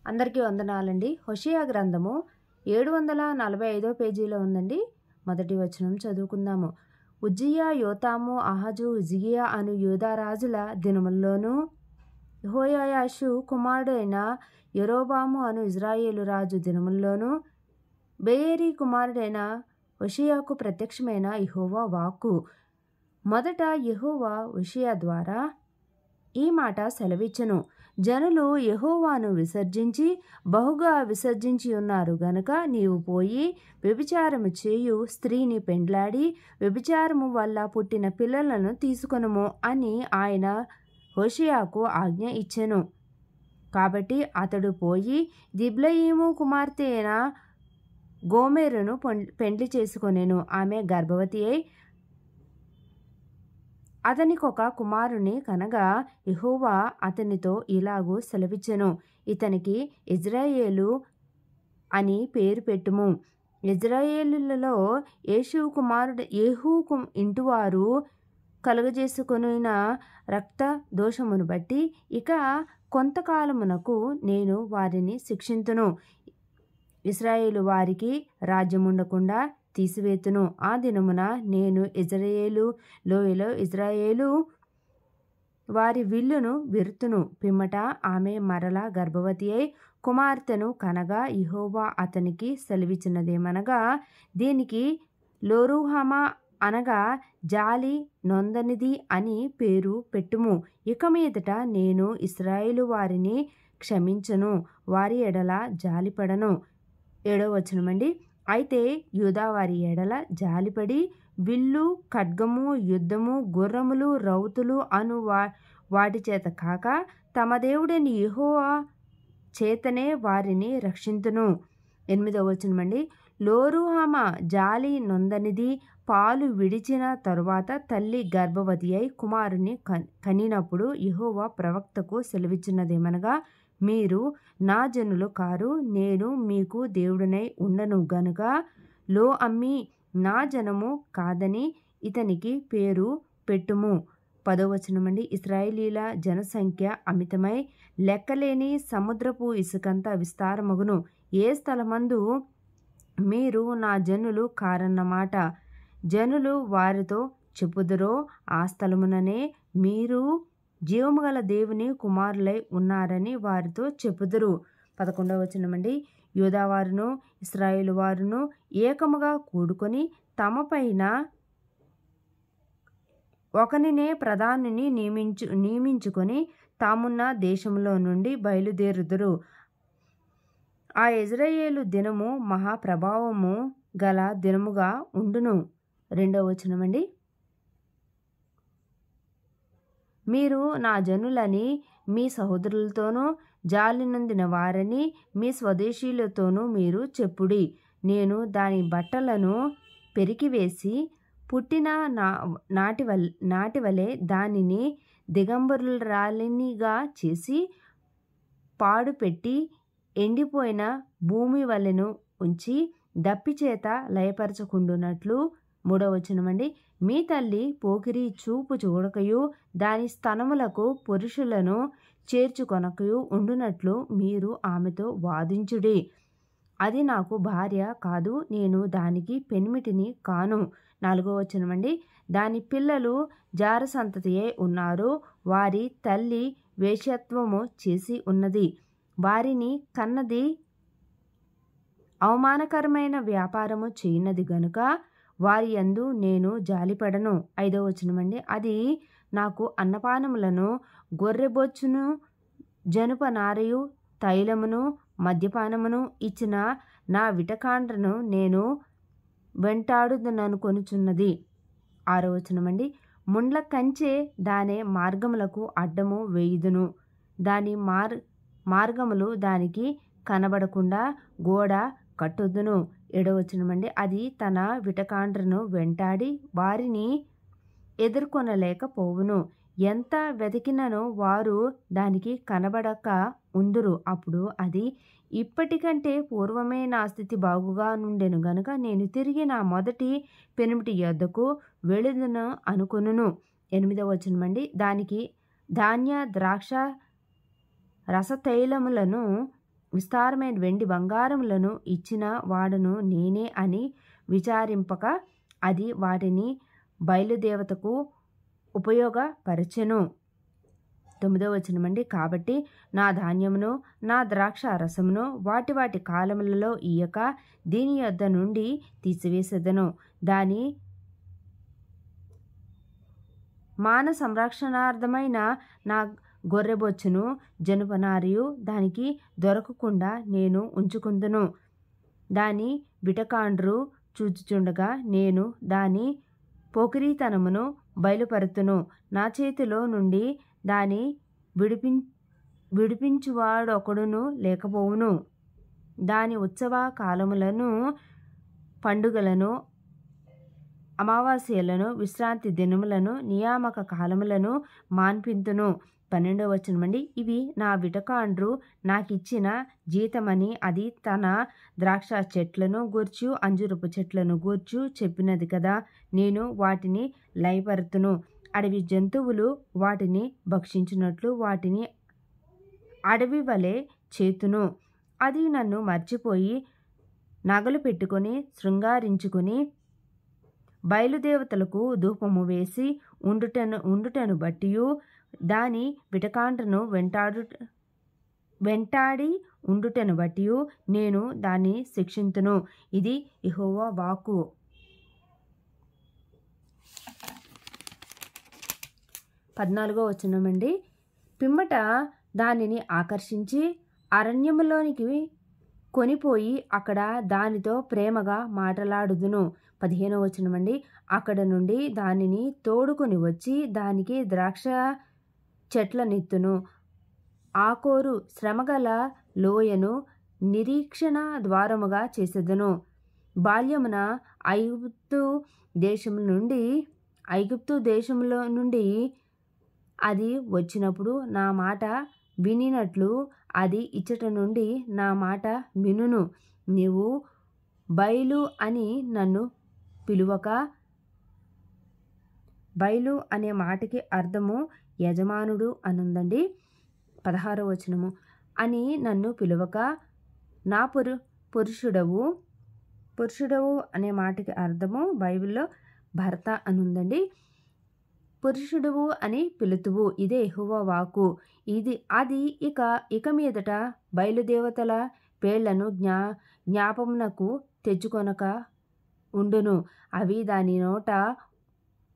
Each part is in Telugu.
అందరికీ వందనాలండి. హోషేయ గ్రంథము 745 పేజీలో ఉందండి. మొదటి వచనం చదువుకుందాము. ఉజ్జియా, యోతాము, ఆహాజు, ఉజ్జియా అను యూదా రాజుల దినముల్లోనూ, యెహోయాషు కుమారుడైన యరొబాము అను ఇజ్రాయేలు రాజు దినముల్లోనూ, బెయేరీ కుమారుడైన హోషేయకు ప్రత్యక్షమైన యెహోవా వాక్కు. మొదట యెహోవా హోషేయ ద్వారా ఈ మాట సెలవిచ్చెను. జనులు యెహోవాను విసర్జించి బహుగా విసర్జించి ఉన్నారు గనుక నీవు పోయి వ్యభిచారము చేయు స్త్రీని పెండ్లాడి వ్యభిచారము వల్ల పుట్టిన పిల్లలను తీసుకొనుము అని ఆయన హోషేయకు ఆజ్ఞ ఇచ్చెను. కాబట్టి అతడు పోయి దిబ్లయీము కుమార్తె అయిన గోమెరును పెండ్లి చేసుకొనెను. ఆమె గర్భవతి అయి అతనికొక కుమారుని కనగా యెహోవా అతనితో ఇలాగూ సెలవిచ్చెను, ఇతనికి ఇజ్రాయేలు అని పేరు పెట్టుము. ఇజ్రాయేలులలో యేహూ ఇంటివారు కలుగజేసుకొనిన రక్త దోషమును బట్టి ఇక కొంతకాలమునకు నేను వారిని శిక్షింతును. ఇశ్రాయేలు వారికి రాజ్యముండకుండా తీసివేతును. ఆ దినమున నేను ఇజ్రాయేలు లోయలో ఇజ్రాయేలు వారి విల్లును విరుతును. పిమ్మట ఆమె మరలా గర్భవతి అయి కుమార్తెను కనగా యెహోవా అతనికి సెలవిచ్చినదేమనగా, దీనికి లోరుహమా అనగా జాలి నొందనిది అని పేరు పెట్టుము. ఇక మీదట నేను ఇశ్రాయేలు వారిని క్షమించను, వారి ఎడల జాలిపడను. 7వ వచనమండి. అయితే యూదా వారి ఎడల జాలిపడి విల్లు, ఖడ్గము, యుద్ధము, గుర్రములు, రౌతులు అను వాటి చేత కాక తమ దేవుడైన యెహోవా చేతనే వారిని రక్షింతును. 8వ వచనమండి. లోరుహమా జాలి నొందనిది. పాలు విడిచిన తరువాత తల్లి గర్భవతి అయి కుమారుని కనినప్పుడు యెహోవా ప్రవక్తకు సెలవిచ్చినదేమనగా, మీరు నా జనులు కారు, నేను మీకు దేవుడనై ఉండను గనుక లో అమ్మి నా జనము కాదని ఇతనికి పేరు పెట్టుము. 10వ వచనమండి. ఇశ్రాయేలీల జనసంఖ్య అమితమై లెక్కలేని సముద్రపు ఇసుకంత విస్తారమగును. ఏ స్థలమందు మీరు నా జనులు కారన్నమాట జనులు వారితో చెప్పుదురో ఆ స్థలముననే మీరు జీవము గల దేవుని కుమారులై ఉన్నారని వారితో చెప్పుదురు. 11వ వచనమండి. యూదావారును ఇశ్రాయేలు వారును ఏకముగా కూడుకొని తమ పైన ఒకనినే ప్రధానిని నియమించుకొని తామున్న దేశంలో నుండి బయలుదేరుదురు. ఆ ఇజ్రాయేలు దినము మహాప్రభావము గల దినముగా ఉండును. 2వ వచనమండి. మీరు నా జనులని మీ సహోదరులతోనూ జాలి నొందిన వారని మీ స్వదేశీయులతోనూ మీరు చెప్పుడి. నేను దాని బట్టలను పెరికివేసి పుట్టిన నాటివలే దానిని దిగంబరురాలినిగా చేసి పాడుపెట్టి ఎండిపోయిన భూమి వలెను ఉంచి దప్పిచేత లయపరచకుండునట్లు. 3వ వచనమండి. మీ తల్లి పోకిరి చూపు చూడకయు దాని స్తనములకు పురుషులను చేర్చుకొనకయు ఉండునట్లు మీరు ఆమెతో వాదించుడి. అది నాకు భార్య కాదు, నేను దానికి పెనిమిటిని కాను. 4వ వచనమండి. దాని పిల్లలు జార సంతతియే ఉన్నారు, వారి తల్లి వేశ్యత్వము చేసి ఉన్నది, వారిని కన్నది అవమానకరమైన వ్యాపారము చేయనది గనుక వారి యందు నేను జాలిపడను. 5వ వచనమండి. అది నాకు అన్నపానములను, గొర్రెబొచ్చును, జనుపనారయు, తైలమును, మద్యపానమును ఇచ్చిన నా విటకాండ్రను నేను వెంటాడుదననుకొనుచున్నది. 6వ వచనమండి. ముండ్ల కంచె దాని మార్గములకు అడ్డము వేయుదును, దాని మార్గములు దానికి కనబడకుండా గోడ కట్టుదును. 7వ వచనమండి. అది తన విటకాండ్రను వెంటాడి వారిని ఎదుర్కొనలేకపోవును. ఎంత వెతికినను వారు దానికి కనబడక ఉందురు. అప్పుడు అది ఇప్పటికంటే పూర్వమే నా స్థితి బాగుగా నుండెను గనుక నేను తిరిగి నా మొదటి పెనిమిటి యొద్దకు వెళుదును అనుకొనును. 8వ వచనమండి. దానికి ధాన్య ద్రాక్ష రసతైలములను విస్తారమైన వెండి బంగారములను ఇచ్చిన వాడను నేనే అని విచారింపక అది వాటిని బయలుదేవతకు ఉపయోగపరచెను. 9వ వచనమండి. కాబట్టి నా ధాన్యమును నా ద్రాక్ష రసమును వాటి వాటి కాలములలో ఇయ్యక దీని యొద్ద నుండి తీసివేసేదను. దాని మాన సంరక్షణార్థమైన నా గొర్రెబొచ్చును జనుపనారియు దానికి దొరకకుండా నేను ఉంచుకుందును. దాని బిటకాండ్రు చూచుచుండగా నేను దాని పోకిరీతనమును బయలుపరుతును. నా చేతిలో నుండి దాని విడిపించువాడొకడును లేకపోవును. దాని ఉత్సవ కాలములను, పండుగలను, అమావాస్యలను, విశ్రాంతి దినములను, నియామక కాలములను మాన్పింతును. 12వ వచనమండి. ఇవి నా విటకాండ్రు నాకిచ్చిన జీతమని అది తన ద్రాక్ష చెట్లను గూర్చి అంజురపు చెట్లను గూర్చి చెప్పినది కదా. నేను వాటిని లయపరుతును. అడవి జంతువులు వాటిని భక్షించినట్లు వాటిని అడవి వలె చేతును. అది నన్ను మర్చిపోయి నగలు పెట్టుకొని శృంగారించుకుని బయలుదేవతలకు ధూపము వేసి ఉండుటను బట్టియు దాని విటకాండ్రను వెంటాడి ఉండుటను బట్టియు నేను దాన్ని శిక్షింతును. ఇది యెహోవా వాక్కు. 14వ వచనమండి. పిమ్మట దానిని ఆకర్షించి అరణ్యములోనికి కొనిపోయి అక్కడ దానితో ప్రేమగా మాటలాడుదును. 15వ వచనమండి. అక్కడ నుండి దానిని తోడుకొని వచ్చి దానికి ద్రాక్ష చెట్లనెత్తును. ఆకోరు శ్రమగల లోయను నిరీక్షణ ద్వారముగా చేసేదను. బాల్యమున ఐగుప్తు దేశములో నుండి అది వచ్చినప్పుడు నా మాట వినినట్లు అది ఇచ్చట నుండి నా మాట వినును. నీవు బయలు అని నన్ను పిలువక, బయలు అనే మాటకి అర్థము యజమానుడు అనుందండి. 16వ వచనము. అని నన్ను పిలువక నా పురుషుడవు అనే మాటకి అర్థము బైబిల్లో భర్త అనుందండి. పురుషుడువు అని పిలుతువు. ఇదే యెహోవా వాక్కు. అది ఇక మీదట బయలుదేవతల పేర్లను జ్ఞాపమునకు తెచ్చుకొనక ఉండును. అవి దాని నోట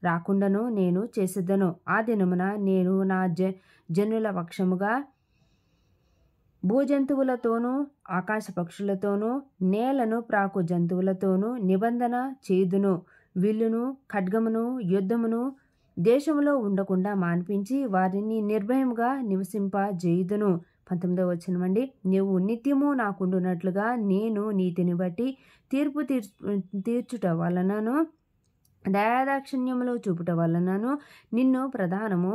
రాకుండాను నేను చేసేదను. ఆ దినమున నేను నా జనుల పక్షముగా భూజంతువులతోనూ ఆకాశ పక్షులతోనూ నేలను ప్రాకు జంతువులతోనూ నిబంధన చేయుదును. విల్లును ఖడ్గమును యుద్ధమును దేశంలో ఉండకుండా మాన్పించి వారిని నిర్భయముగా నివసింపజేయుదును. 19వ వచనమండి. నీవు నిత్యము నాకుండునట్లుగా నేను నీతిని బట్టి తీర్పు తీర్చుట వలనను దయాదాక్షిణ్యములు చూపుట వలనను నిన్ను ప్రదానము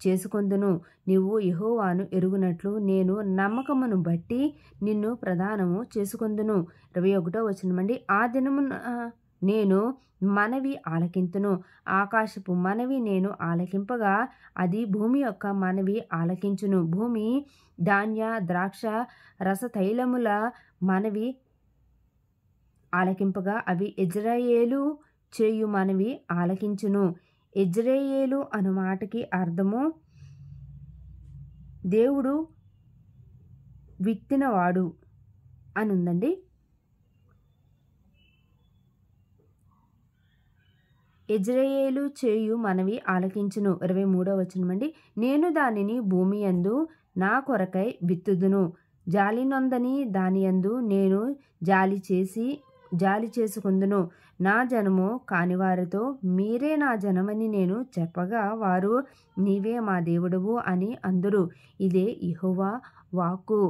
చేసుకొందును. నీవు యెహోవాను ఎరుగునట్లు నేను నమ్మకమును బట్టి నిన్ను ప్రదానము చేసుకొందును. 21వ వచనమండి. ఆ దినమున నేను మనవి ఆలకింతును. ఆకాశపు మనవి నేను ఆలకింపగా అది భూమి యొక్క మనవి ఆలకించును. భూమి ధాన్య ద్రాక్ష రసతైలముల మనవి ఆలకింపగా అవి ఇజ్రాయేలు చేయు మనవి ఆలకించును. ఇజ్రాయేలు అను మాటకి అర్థము దేవుడు విత్తినవాడు అనుందండి. ఇజ్రాయేలు చేయు మనవి ఆలకించును. 23వ వచనమండి. నేను దానిని భూమి యందు నా కొరకై విత్తుదును. జాలి నొందని దాని యందు నేను జాలి చేసుకుందును. నా జనము కానివారితో మీరే నా జనమని నేను చెప్పగా వారు నీవే మా దేవుడవు అని అందురు. ఇదే యెహోవా వాక్కు.